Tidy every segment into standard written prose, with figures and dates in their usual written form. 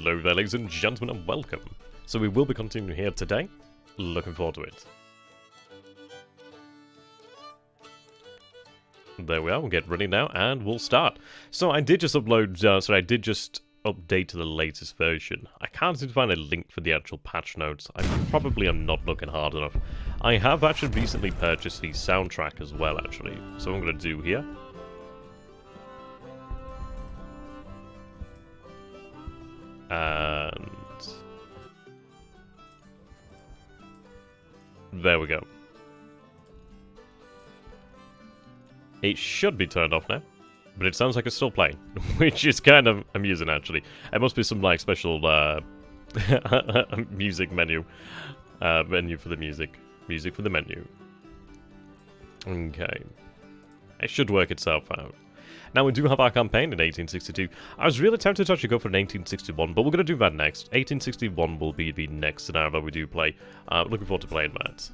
Hello there, ladies and gentlemen, and welcome. So we will be continuing here today. Looking forward to it. There we are, we'll get ready now, and we'll start. So I did just upload, I did just update to the latest version. I can't seem to find a link for the actual patch notes. I probably am not looking hard enough. I have actually recently purchased the soundtrack as well, actually. So what I'm going to do here. And there we go. It should be turned off now, but it sounds like it's still playing, which is kind of amusing actually. It must be some like special music menu, menu for the music for the menu. Okay, it should work itself out. Now, we do have our campaign in 1862. I was really tempted to actually go for an 1861, but we're going to do that next. 1861 will be the next scenario that we do play. Looking forward to playing that.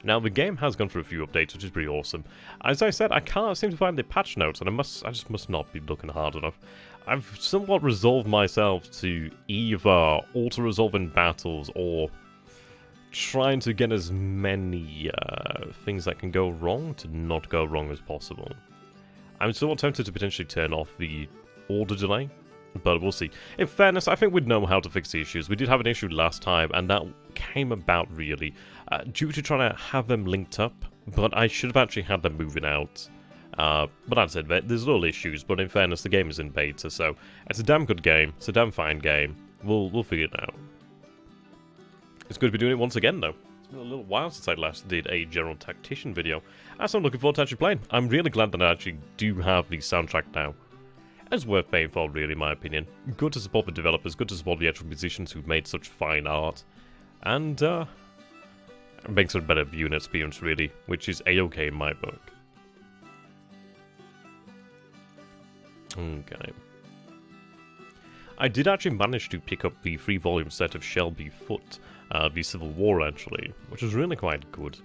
Now, the game has gone through a few updates, which is pretty awesome. As I said, I can't seem to find the patch notes, and I just must not be looking hard enough. I've somewhat resolved myself to either auto-resolve in battles, or trying to get as many things that can go wrong to not go wrong as possible. I'm still tempted to potentially turn off the order delay, but we'll see. In fairness, I think we'd know how to fix the issues. We did have an issue last time, and that came about, really, due to trying to have them linked up, but I should have actually had them moving out. But that's it, there's little issues, but in fairness, the game is in beta, so it's a damn good game. It's a damn fine game. We'll figure it out. It's good to be doing it once again, though. It's been a little while since I last did a general Tactician video, so I'm looking forward to actually playing. I'm really glad that I actually do have the soundtrack now. It's worth paying for, really, in my opinion. Good to support the developers, good to support the actual musicians who've made such fine art, and it makes it a better viewing experience, really, which is a-okay in my book. Okay. I did actually manage to pick up the 3-volume set of Shelby Foote, the Civil War, actually, which was really quite good.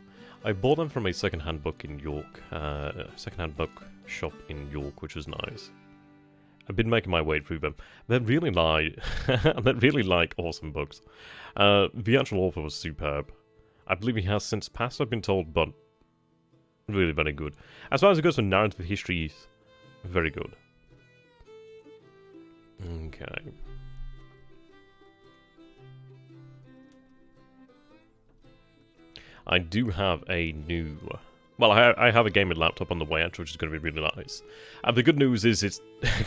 I bought them from a second-hand book in York, second-hand book shop in York, which was nice. I've been making my way through them. They're really like awesome books. The actual author was superb. I believe he has since passed, I've been told, but really very good. As far as it goes for narrative history, very good. Okay. I do have a new... Well, I have a gaming laptop on the way out, which is going to be really nice. And the good news is it's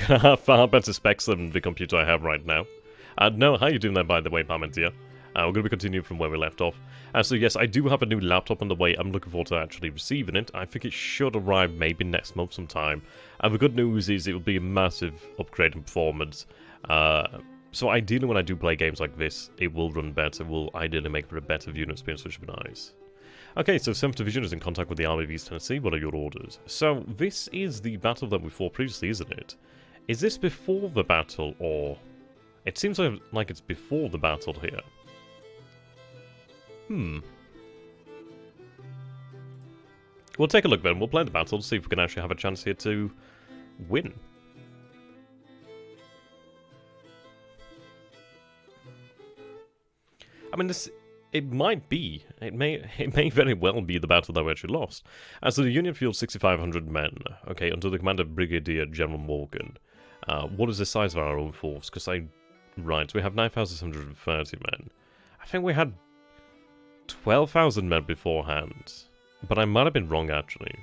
going to have far better specs than the computer I have right now. No, how you doing there, by the way, Parmentier? We're going to be continuing from where we left off. So yes, I do have a new laptop on the way. I'm looking forward to actually receiving it. I think it should arrive maybe next month sometime. And the good news is it will be a massive upgrade in performance. So ideally when I do play games like this, it will run better. It will ideally make for a better viewing experience, which would be nice. Okay, so 7th Division is in contact with the Army of East Tennessee. What are your orders? So, this is the battle that we fought previously, isn't it? Is this before the battle, or... It seems like it's before the battle here. We'll take a look then. We'll play the battle to see if we can actually have a chance here to win. I mean, this... It might be. It may very well be the battle that we actually lost. So the Union fields 6,500 men, okay, under the command of Brigadier General Morgan. What is the size of our own force? Because right, we have 9,630 men. I think we had 12,000 men beforehand, but I might have been wrong, actually.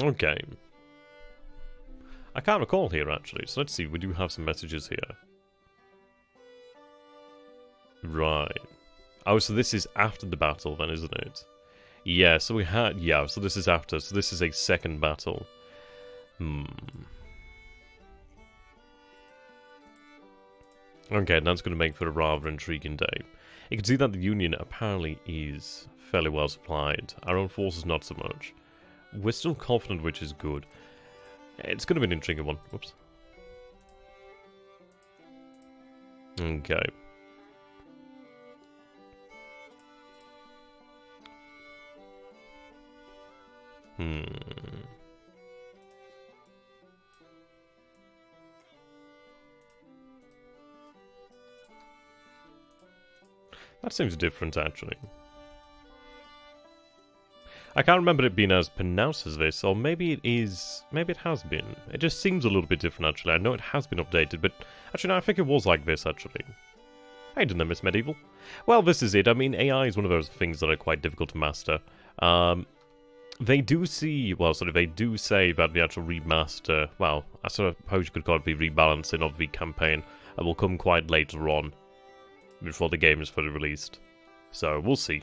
Okay. I can't recall here, actually, so let's see, we do have some messages here. Right. Oh, so this is after the battle then, isn't it? Yeah, so we had... Yeah, so this is after, so this is a second battle. Okay, that's going to make for a rather intriguing day. You can see that the Union apparently is fairly well supplied. Our own forces not so much. We're still confident, which is good. It's going to be an intriguing one. Whoops. Okay. That seems different, actually. I can't remember it being as pronounced as this, or maybe it is... Maybe it has been. It just seems a little bit different, actually. I know it has been updated, but... Actually, no, I think it was like this, actually. How you doing there, Miss Medieval? Well, this is it. I mean, AI is one of those things that are quite difficult to master. They do see... Well, sorry, they do say that the actual remaster... Well, I suppose you could call it the rebalancing of the campaign will come quite later on, before the game is fully released. So, we'll see.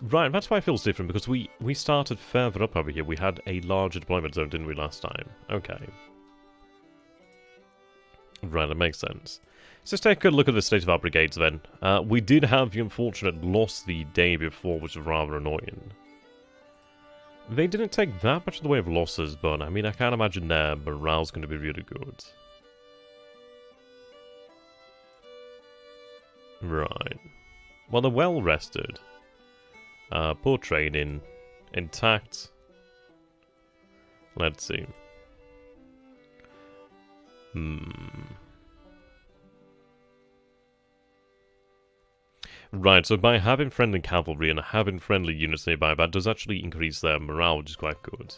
Right, that's why it feels different, because we started further up over here. We had a larger deployment zone, didn't we, last time? Okay. Right, that makes sense. So let's take a look at the state of our brigades, then. We did have the unfortunate loss the day before, which was rather annoying. They didn't take that much in the way of losses, but, I mean, I can't imagine their morale's going to be really good. Right. Well, they're well rested. Poor training. Intact. Let's see. Right, so by having friendly cavalry and having friendly units nearby, that does actually increase their morale, which is quite good.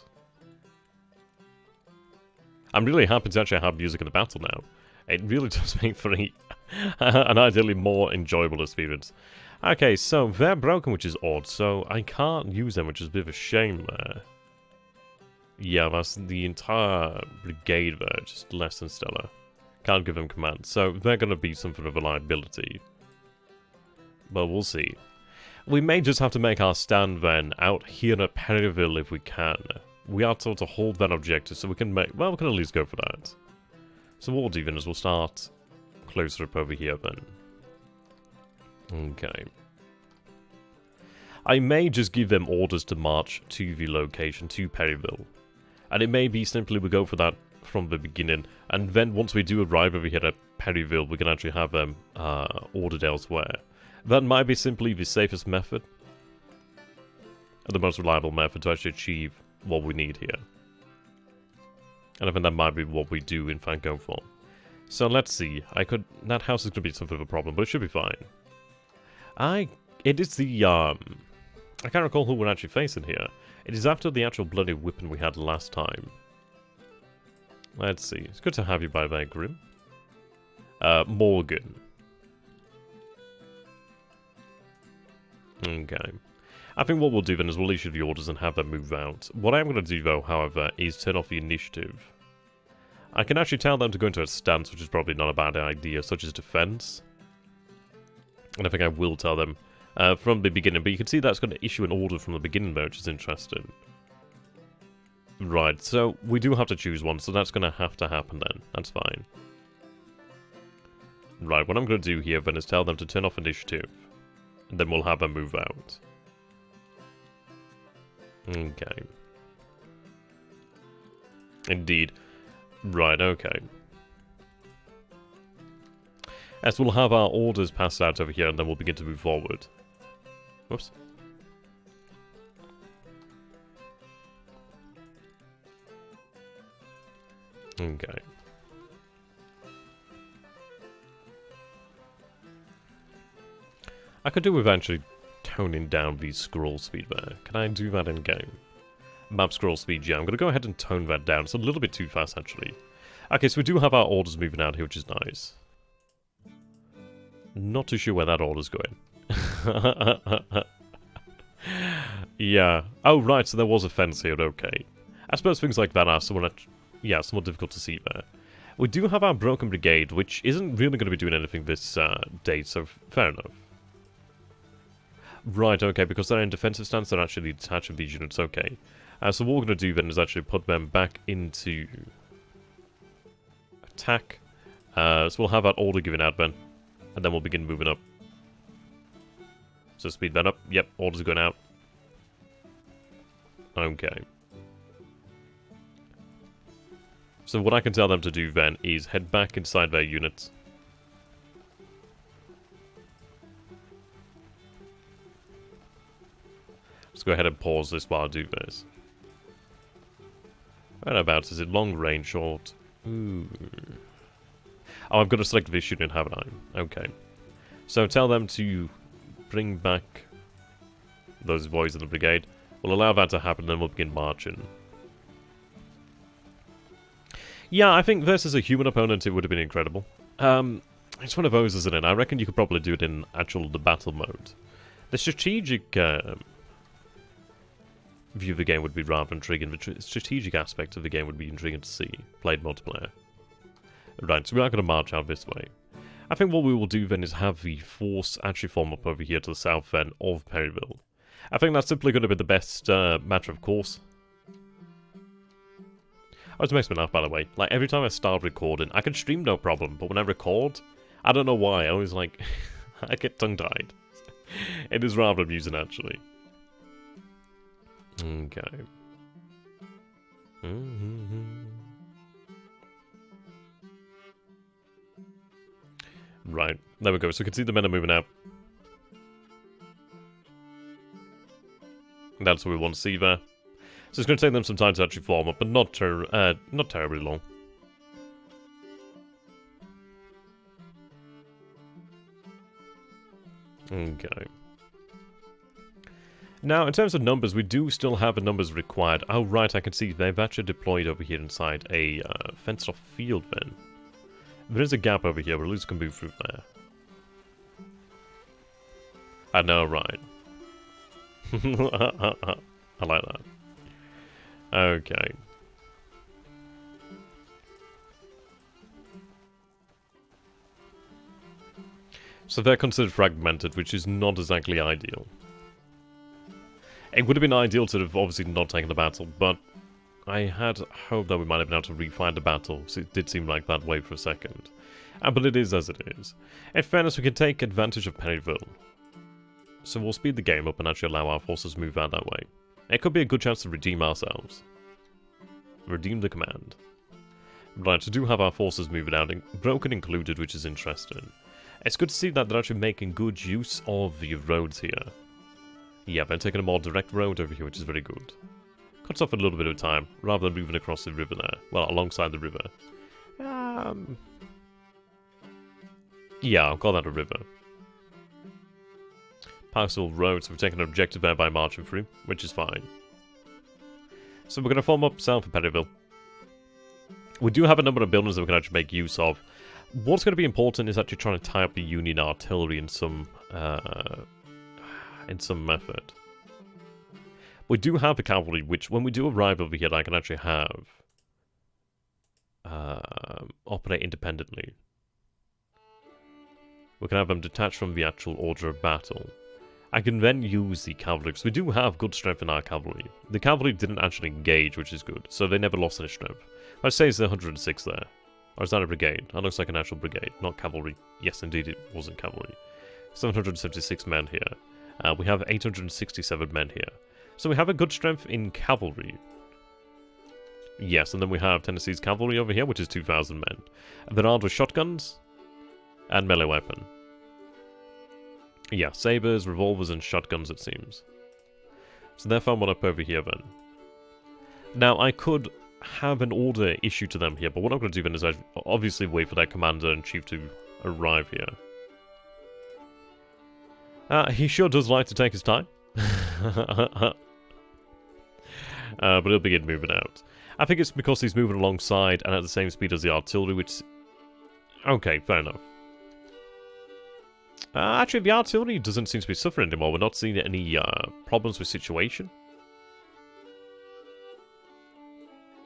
I'm really happy to actually have music in the battle now. It really does make for an ideally more enjoyable experience. Okay, so they're broken, which is odd, so I can't use them, which is a bit of a shame there. Yeah, that's the entire brigade there, just less than stellar. Can't give them command, so they're going to be something of a liability. But we'll see. We may just have to make our stand then out here at Perryville if we can. We are told to hold that objective, so we can make... Well, we can at least go for that. So what we'll do then is we'll start closer up over here then. Okay. I may just give them orders to march to the location, to Perryville. And it may be simply we go for that from the beginning, and then once we do arrive over here at Perryville, we can actually have them ordered elsewhere. That might be simply the safest method, and the most reliable method to actually achieve what we need here. And I think that might be what we do, in fact, go for. So let's see. That house is going to be something of a problem, but it should be fine. It is the, I can't recall who we're actually facing here. It is after the actual bloody whipping we had last time. Let's see. It's good to have you by there, Grim. Morgan. Okay. I think what we'll do then is we'll issue the orders and have them move out. What I'm going to do, though, however, is turn off the initiative. I can actually tell them to go into a stance, which is probably not a bad idea, such as defense. And I think I will tell them from the beginning, but you can see that's going to issue an order from the beginning there, which is interesting. Right, so we do have to choose one, so that's going to happen then. That's fine. Right, what I'm going to do here then is tell them to turn off initiative. And then we'll have them move out. Okay. Indeed. Right, okay. As we'll have our orders passed out over here, and then we'll begin to move forward. Whoops. Okay. I could do eventually toning down the scroll speed there. Can I do that in-game? Map scroll speed, yeah. I'm going to go ahead and tone that down. It's a little bit too fast, actually. Okay, so we do have our orders moving out here, which is nice. Not too sure where that order's going. Yeah. Oh, right, so there was a fence here, okay. I suppose things like that are somewhat difficult to see there. We do have our broken brigade, which isn't really going to be doing anything this day, so fair enough. Right, okay, because they're in defensive stance, they're actually detaching these units, okay. So what we're going to do then is actually put them back into attack. So we'll have that order given out then, and then we'll begin moving up. So speed that up. Yep, orders are going out. Okay. So what I can tell them to do then is head back inside their units. Let's go ahead and pause this while I do this. Whereabouts is it? Long range, short? Ooh. Oh, I've got to select this unit, haven't I? Okay. So tell them to bring back those boys in the brigade. We'll allow that to happen, then we'll begin marching. Yeah, I think versus a human opponent, it would have been incredible. It's one of those, isn't it? I reckon you could probably do it in the battle mode. The strategic view of the game would be rather intriguing. The strategic aspect of the game would be intriguing to see, played multiplayer. Right, so we are going to march out this way. I think what we will do then is have the force actually form up over here to the south end of Perryville. I think that's simply going to be the best matter of course. Oh, it makes me laugh, by the way. Like, every time I start recording, I can stream no problem, but when I record, I don't know why, I always, like, I get tongue-tied. It is rather amusing, actually. Okay. Right, there we go. So we can see the men are moving out. That's what we want to see there. So it's going to take them some time to actually form up, but not terribly long. Okay. Now, in terms of numbers, we do still have the numbers required. Oh, right, I can see they've actually deployed over here inside a fenced-off field then. There is a gap over here, but at least we can move through there. I know, right. I like that. Okay. So they're considered fragmented, which is not exactly ideal. It would have been ideal to have obviously not taken the battle, but I had hoped that we might have been able to re-find the battle, so it did seem like that way for a second. But it is as it is. In fairness, we can take advantage of Perryville. So we'll speed the game up and actually allow our forces to move out that way. It could be a good chance to redeem ourselves. Redeem the command. Right, so do have our forces moving out, broken included, which is interesting. It's good to see that they're actually making good use of the roads here. Yeah, they're taking a more direct road over here, which is very good. Cuts off a little bit of time, rather than moving across the river there. Well, alongside the river. Yeah, I'll call that a river. Passable road, so we've taken an objective there by marching through, which is fine. So we're going to form up south of Perryville. We do have a number of buildings that we can actually make use of. What's going to be important is actually trying to tie up the Union artillery in some method. We do have the cavalry, which when we do arrive over here, I can actually have operate independently. We can have them detached from the actual order of battle. I can then use the cavalry, because we do have good strength in our cavalry. The cavalry didn't actually engage, which is good, so they never lost any strength. I'd say it's 106 there. Or is that a brigade? That looks like an actual brigade, not cavalry. Yes, indeed, it wasn't cavalry. 776 men here. We have 867 men here. So we have a good strength in cavalry. Yes, and then we have Tennessee's cavalry over here, which is 2,000 men. And they're armed with shotguns and melee weapon. Yeah, sabers, revolvers, and shotguns, it seems. So they're found one up over here, then. Now, I could have an order issued to them here, but what I'm going to do then is obviously wait for their commander-in-chief to arrive here. He sure does like to take his time. But he'll begin moving out. I think it's because he's moving alongside and at the same speed as the artillery, which... Okay, fair enough. Actually, the artillery doesn't seem to be suffering anymore. We're not seeing any problems with situation.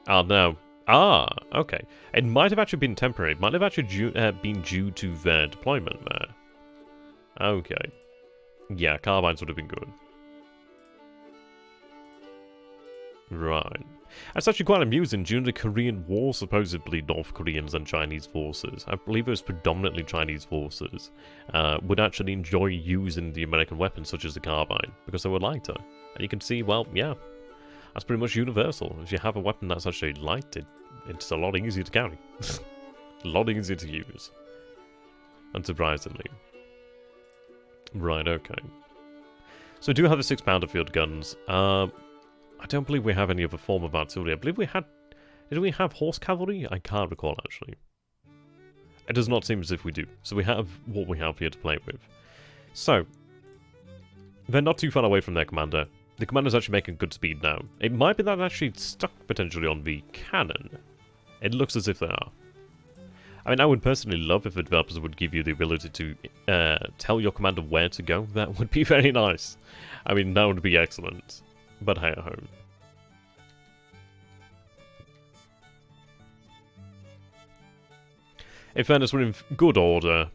No. Okay. It might have actually been temporary. It might have actually been due to their deployment there. Okay. Yeah, carbines would have been good. Right. That's actually quite amusing. During the Korean War, supposedly North Koreans and Chinese forces, I believe it was predominantly Chinese forces, would actually enjoy using the American weapons such as the carbine, because they were lighter. And you can see, well, yeah, that's pretty much universal. If you have a weapon that's actually light, it's a lot easier to carry. A lot easier to use. Unsurprisingly. Right, okay. So we do have the 6-pounder field guns. I don't believe we have any other form of artillery. I believe we had... Did we have horse cavalry? I can't recall, actually. It does not seem as if we do. So we have what we have here to play with. So, They're not too far away from their commander. The commander's actually making good speed now. It might be that they're actually stuck potentially on the cannon. It looks as if they are. I mean, I would personally love if the developers would give you the ability to tell your commander where to go. That would be very nice. I mean, that would be excellent. But hey-ho. In fairness, we're in good order.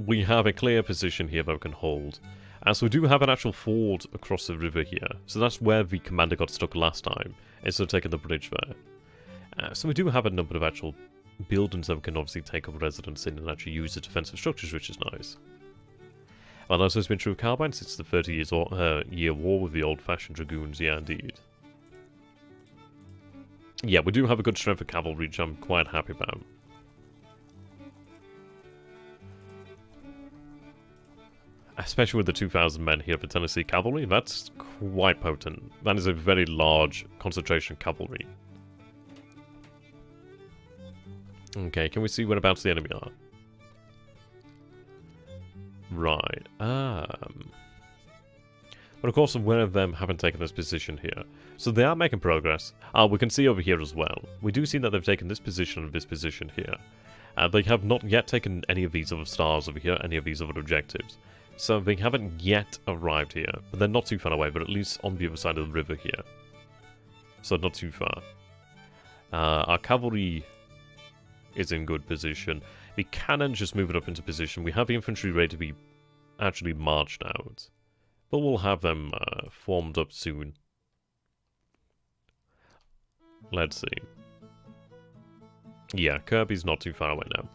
We have a clear position here that we can hold. So we do have an actual ford across the river here. So that's where the commander got stuck last time, instead of taking the bridge there. So we do have a number of actual buildings that we can obviously take up residence in and actually use the defensive structures, which is nice. Well, as has been true of carbines, it's the 30-year war with the old-fashioned dragoons, yeah, indeed. Yeah, we do have a good strength of cavalry, which I'm quite happy about. Especially with the 2,000 men here for Tennessee Cavalry, that's quite potent. That is a very large concentration of cavalry. Okay, can we see whereabouts the enemy are? Right. But of course, one of them haven't taken this position here. So they are making progress. We can see over here as well. We do see that they've taken this position and this position here. They have not yet taken any of these other stars over here, any of these other objectives. So they haven't yet arrived here, but they're not too far away, but at least on the other side of the river here. So not too far. Our cavalry is in good position. The cannon's just moving up into position. We have the infantry ready to be actually marched out. But we'll have them formed up soon. Let's see. Yeah, Kirby's not too far away now.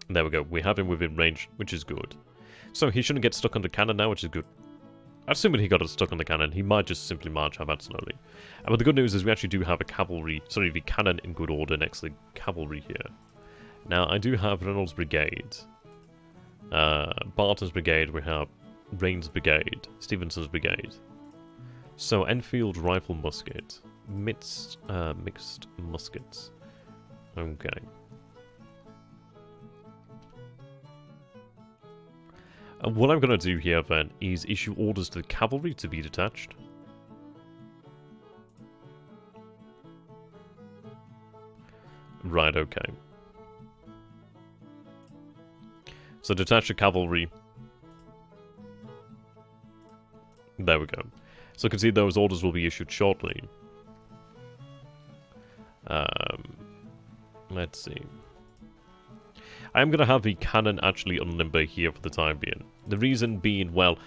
There we go. We have him within range, which is good. So he shouldn't get stuck on the cannon now, which is good. Assuming he got stuck on the cannon, he might just simply march out that slowly. But the good news is we actually do have a cavalry, sorry, the cannon in good order next to the cavalry here. Now, I do have Reynolds' Brigade, Barton's Brigade, we have Rains' Brigade, Stevenson's Brigade. So, Enfield Rifle Musket, mixed muskets. Okay. What I'm going to do here then is issue orders to the cavalry to be detached. Right, okay. So detach the cavalry. There we go. So you can see those orders will be issued shortly. Let's see. I am going to have the cannon actually unlimber here for the time being. The reason being, well,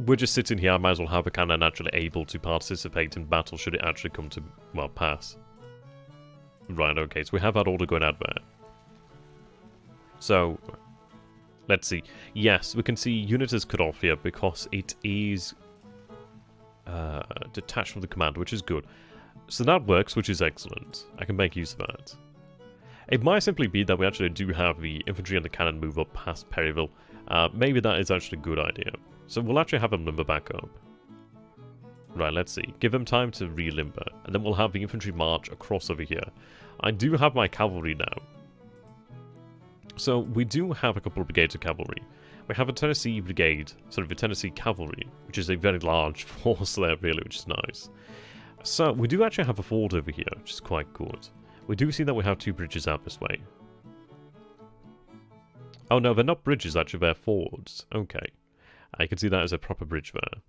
we're just sitting here, I might as well have a cannon actually able to participate in battle should it actually come to, well, pass. Right, okay, so we have that order going out there. So, let's see. Yes, we can see unit is cut off here because it is detached from the command, which is good. So that works, which is excellent. I can make use of that. It might simply be that we actually do have the infantry and the cannon move up past Perryville. Maybe that is actually a good idea. So we'll actually have them limber back up. Right, let's see. Give them time to re-limber, and then we'll have the infantry march across over here. I do have my cavalry now. So we do have a couple of brigades of cavalry. We have a Tennessee brigade, sort of a Tennessee cavalry, which is a very large force there, really, which is nice. So we do actually have a ford over here, which is quite good. We do see that we have two bridges out this way. Oh no, they're not bridges actually, they're fords. Okay. I can see that as a proper bridge there.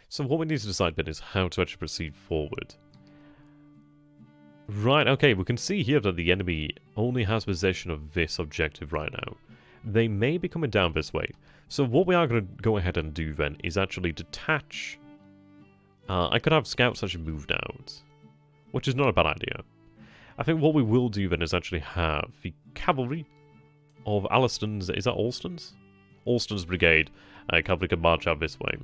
So what we need to decide then is how to actually proceed forward. Right, okay, we can see here that the enemy only has possession of this objective right now. They may be coming down this way. So what we are going to go ahead and do then is actually detach. I could have scouts actually moved out, which is not a bad idea. I think what we will do then is actually have the cavalry of Alliston's, is that Alston's? Alston's brigade. Cavalry can march out this way.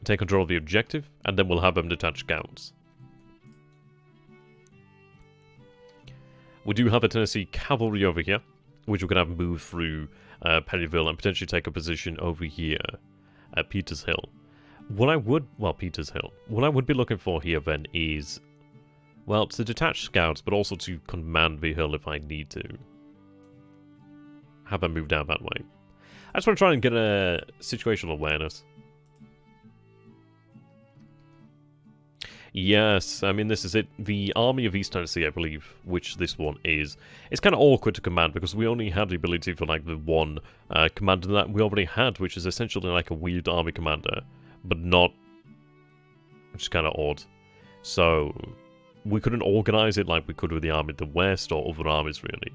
Take control of the objective, and then we'll have them detach scouts. We do have a Tennessee cavalry over here, which we can have move through Perryville and potentially take a position over here at Peters Hill. What I would be looking for here then is, well, to detach scouts, but also to command the hill if I need to. have them move down that way. I just want to try and get a situational awareness. Yes, I mean, this is it. The Army of East Tennessee, I believe, which this one is, it's kind of awkward to command because we only had the ability for, like, the one commander that we already had, which is essentially like a weird army commander, but not, which is kind of odd. So, we couldn't organize it like we could with the Army of the West or other armies, really.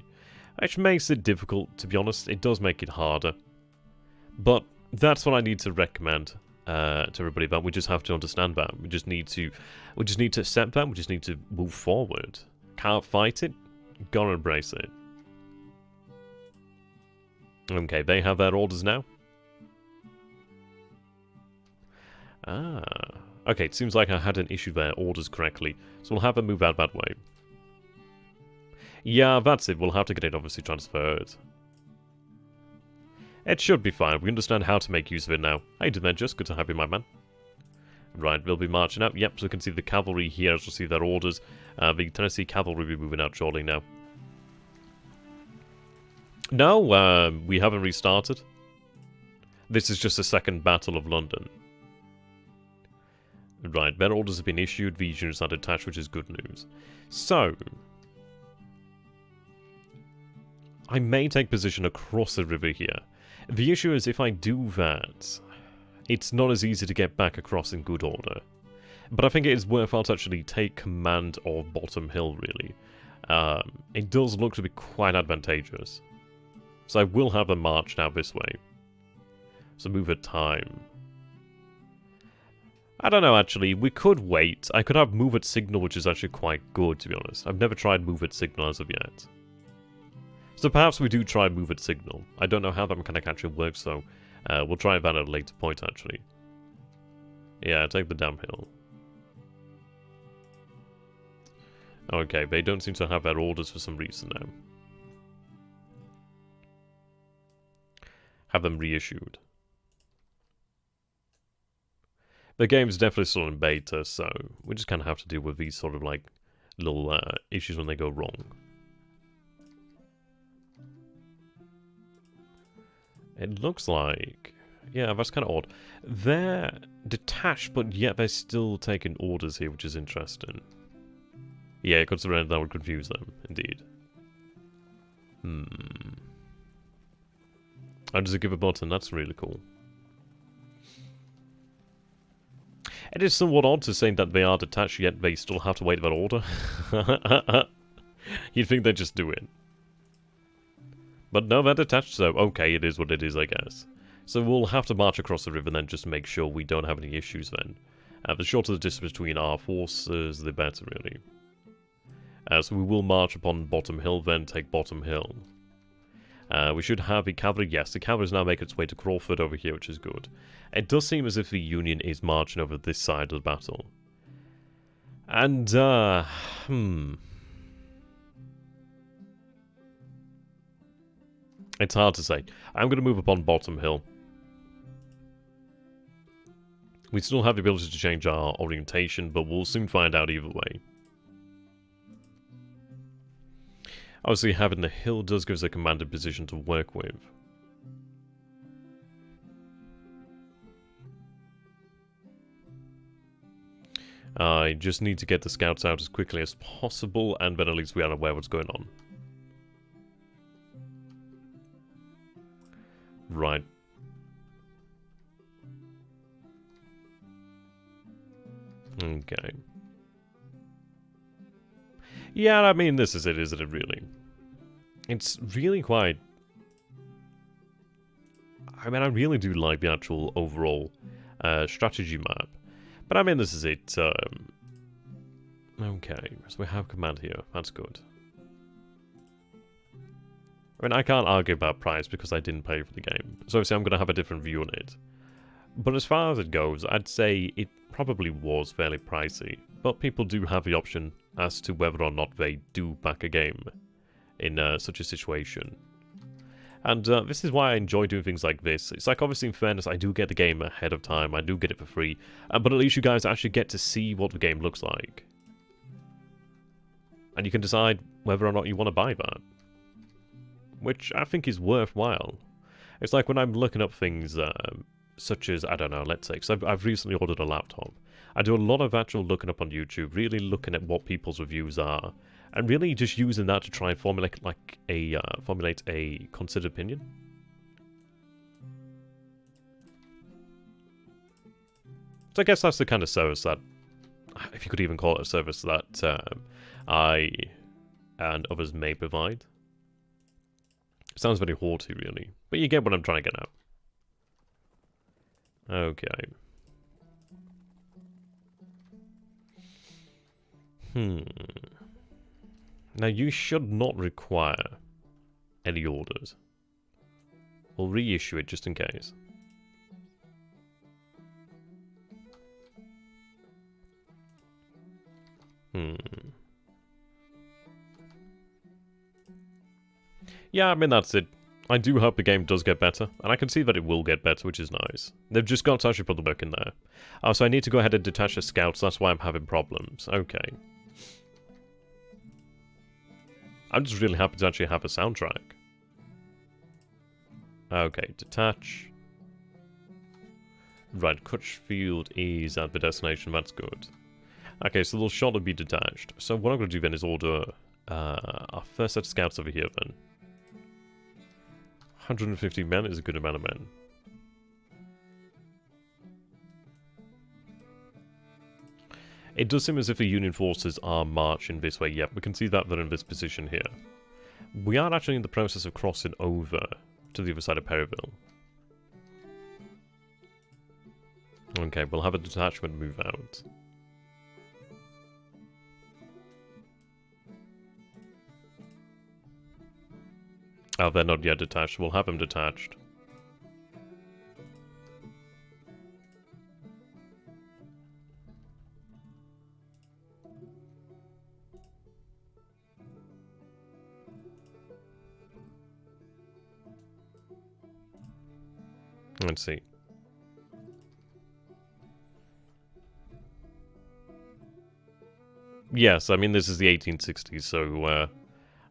Which makes it difficult, to be honest. It does make it harder. But that's what I need to recommend to everybody, that we just have to understand that. We just need to accept that. We just need to move forward. Can't fight it, gotta embrace it. Okay, they have their orders now. Ah, okay, it seems like I hadn't issued their orders correctly, so we'll have them move out that way. Yeah, that's it, we'll have to get it obviously transferred. It should be fine. We understand how to make use of it now. Hey, Demetrius, good to have you, my man. Right, we'll be marching out. Yep, so we can see the cavalry here as we'll see their orders. The Tennessee cavalry will be moving out shortly now. No, we haven't restarted. This is just the second Battle of London. Right, their orders have been issued. These units are detached, which is good news. So, I may take position across the river here. The issue is, if I do that, it's not as easy to get back across in good order. But I think it is worthwhile to actually take command of Bottom Hill, really. It does look to be quite advantageous. So I will have a march now this way. So move at time. I don't know, actually. We could wait. I could have move at signal, which is actually quite good, to be honest. I've never tried move at signal as of yet. So perhaps we do try move at signal. I don't know how that mechanic actually works, though. We'll try that at a later point, actually. Yeah, take the downhill. Okay, they don't seem to have their orders for some reason now. Have them reissued. The game's definitely still in beta, so we just kind of have to deal with these sort of, like, little issues when they go wrong. It looks like... yeah, that's kind of odd. They're detached, but yet they're still taking orders here, which is interesting. Yeah, considering that would confuse them, indeed. How does it give a button? That's really cool. It is somewhat odd to say that they are detached, yet they still have to wait that order. You'd think they'd just do it. But no, they're detached, so okay, it is what it is, I guess. So we'll have to march across the river then, just to make sure we don't have any issues then. The shorter the distance between our forces, the better, really. So we will march upon Bottom Hill then, take Bottom Hill. We should have the cavalry. Yes, the cavalry is now making its way to Crawford over here, which is good. It does seem as if the Union is marching over this side of the battle. And, it's hard to say. I'm going to move upon Bottom Hill. We still have the ability to change our orientation, but we'll soon find out either way. Obviously, having the hill does give us a commanded position to work with. I just need to get the scouts out as quickly as possible, and then at least we are aware what's going on. Right. Okay. Yeah, I mean, this is it, isn't it, really? It's really quite... I mean, I really do like the actual overall strategy map. But I mean, this is it. Okay, so we have command here. That's good. I mean, I can't argue about price because I didn't pay for the game. So obviously I'm going to have a different view on it. But as far as it goes, I'd say it probably was fairly pricey. But people do have the option as to whether or not they do back a game in such a situation. And this is why I enjoy doing things like this. It's like, obviously, in fairness, I do get the game ahead of time. I do get it for free. But at least you guys actually get to see what the game looks like. And you can decide whether or not you want to buy that. which I think is worthwhile. It's like when I'm looking up things such as, I don't know, let's say, because I've recently ordered a laptop. I do a lot of actual looking up on YouTube, really looking at what people's reviews are, and really just using that to try and formulate a considered opinion. So I guess that's the kind of service that, if you could even call it a service, that I and others may provide. It sounds very haughty, really, but you get what I'm trying to get at. Okay. Now you should not require any orders. We'll reissue it just in case. Yeah, I mean, that's it. I do hope the game does get better, and I can see that it will get better, which is nice. They've just got to actually put the work in there. Oh, so I need to go ahead and detach the scouts, that's why I'm having problems. Okay. I'm just really happy to actually have a soundtrack. Okay, detach. Right, Crutchfield is at the destination, that's good. Okay, so they'll shortly be detached. So what I'm going to do then is order our first set of scouts over here then. 150 men is a good amount of men. It does seem as if the Union forces are marching this way. Yep, we can see that they're in this position here. We are actually in the process of crossing over to the other side of Perryville. Okay, we'll have a detachment move out. Oh, they're not yet detached. We'll have them detached. Let's see. Yes, I mean, this is the 1860s, so,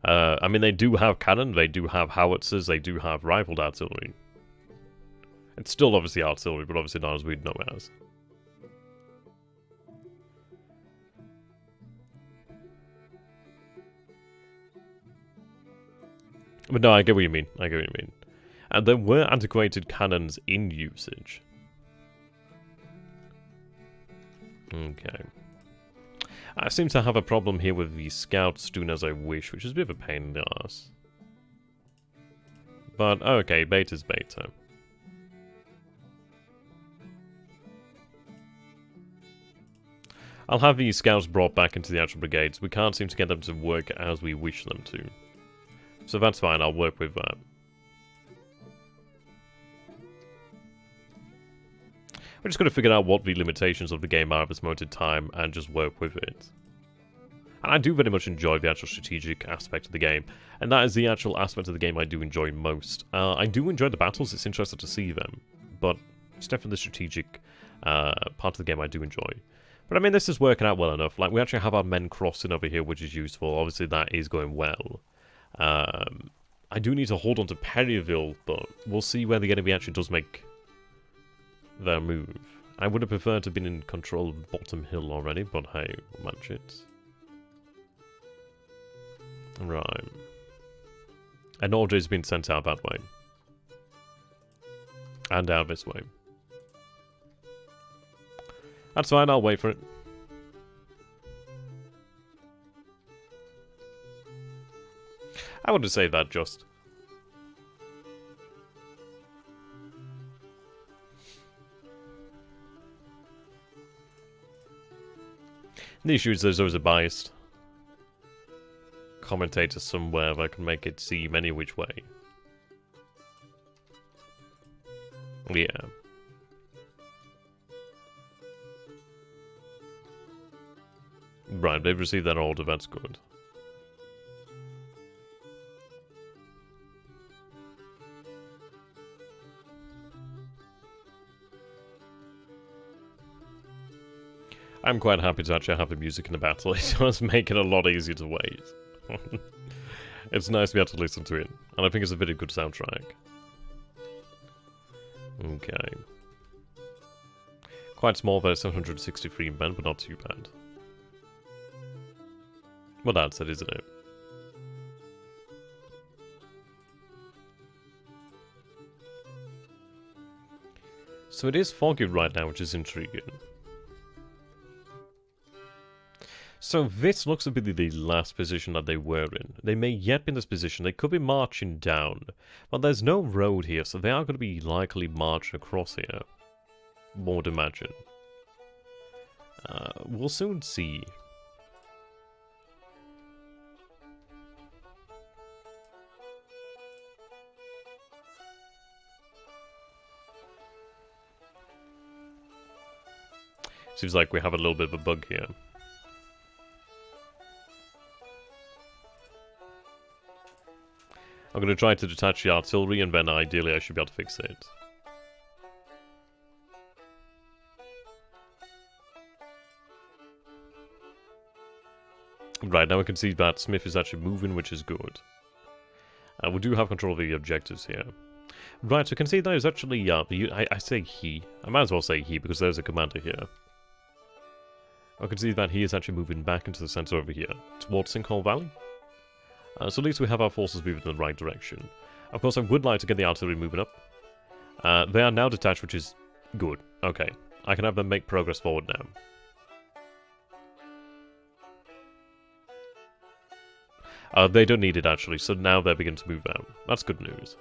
I mean, they do have cannon, they do have howitzers, they do have rifled artillery. It's still obviously artillery, but obviously not as we'd know it as. But no, I get what you mean, I get what you mean. And there were antiquated cannons in usage. Okay. I seem to have a problem here with the scouts doing as I wish, which is a bit of a pain in the ass. But, okay, beta's beta. I'll have these scouts brought back into the actual brigades. We can't seem to get them to work as we wish them to. So that's fine, I'll work with that. We're just going to figure out what the limitations of the game are at this moment in time and just work with it. And I do very much enjoy the actual strategic aspect of the game, and that is the actual aspect of the game I do enjoy most. I do enjoy the battles, it's interesting to see them, but it's definitely the strategic part of the game I do enjoy. But I mean, this is working out well enough. Like, we actually have our men crossing over here, which is useful. Obviously, that is going well. I do need to hold on to Perryville, but we'll see where the enemy actually does make their move. I would have preferred to have been in control of Bottom Hill already, but hey, we'll match it. Right. An order has been sent out that way. And out this way. That's fine, I'll wait for it. I would have saved that just. The issue is there's always a biased commentator somewhere that can make it seem any which way. Yeah. Right, they've received that order, that's good. I'm quite happy to actually have the music in the battle. It does make it a lot easier to wait. It's nice to be able to listen to it, and I think it's a very good soundtrack. Okay. Quite small, though, 763 men, but not too bad. Well, that's it, isn't it? So it is foggy right now, which is intriguing. So this looks to be the last position that they were in. They may yet be in this position. They could be marching down. But there's no road here, so they are going to be likely marching across here. One would imagine. We'll soon see. Seems like we have a little bit of a bug here. I'm going to try to detach the artillery, and then ideally I should be able to fix it. Right, now we can see that Smith is actually moving, which is good. We do have control of the objectives here. Right, so you can see there is actually, I say he. I might as well say he, because there's a commander here. I can see that he is actually moving back into the center over here, towards Sinkhole Valley. So at least we have our forces moving in the right direction. Of course, I would like to get the artillery moving up. They are now detached, which is good. Okay, I can have them make progress forward now. They don't need it, actually, so now they're beginning to move out. That's good news.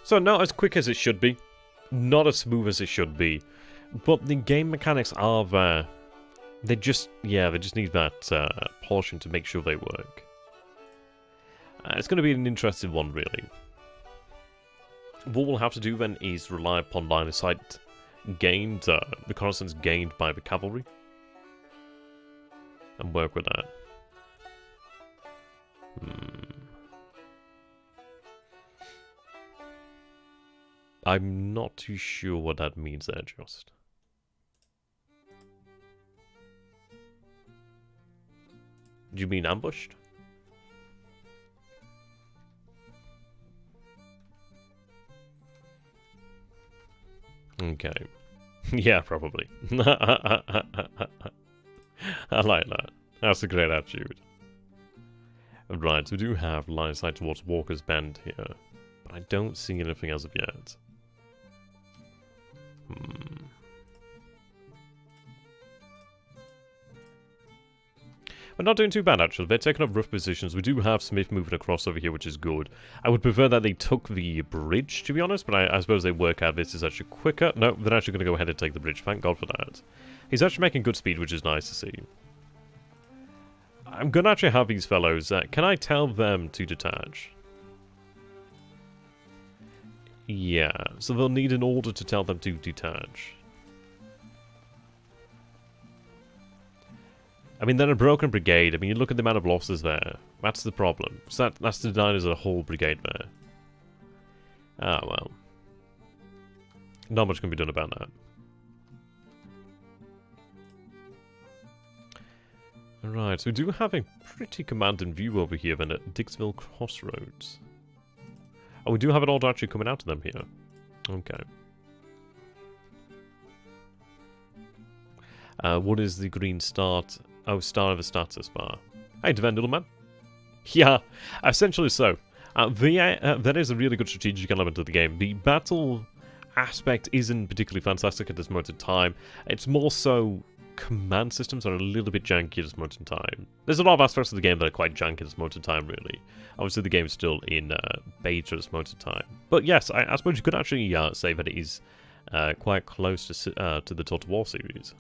So not as quick as it should be. Not as smooth as it should be. But the game mechanics are there. They just need that polishing to make sure they work. It's going to be an interesting one, really. What we'll have to do then is rely upon line of sight gained, reconnaissance gained by the cavalry. And work with that. I'm not too sure what that means there, just. Do you mean ambushed? Okay. Yeah, probably. I like that. That's a great attitude. Right, so we do have line of sight towards Walker's Bend here, but I don't see anything as of yet. We're not doing too bad, actually. They're taking up rough positions. We do have Smith moving across over here, which is good. I would prefer that they took the bridge, to be honest, but I suppose they work out this is actually quicker. No, they're actually going to go ahead and take the bridge. Thank God for that. He's actually making good speed, which is nice to see. I'm going to actually have these fellows. Can I tell them to detach? Yeah, so they'll need an order to tell them to detach. I mean, they're a broken brigade. I mean, you look at the amount of losses there. That's the problem. So that's denied as a whole brigade there. Ah, well. Not much can be done about that. Alright, so we do have a pretty commanding view over here then at Dixville Crossroads. Oh, we do have an order actually coming out to them here. Okay. What is the green start? Oh, star of the status bar. Hey, Devon, little man. Yeah, essentially so. That is a really good strategic element of the game. The battle aspect isn't particularly fantastic at this moment in time. It's more so command systems are a little bit janky at this moment in time. There's a lot of aspects of the game that are quite janky at this moment in time, really. Obviously, the game's still in beta at this moment in time. But yes, I suppose you could actually say that it is quite close to the Total War series.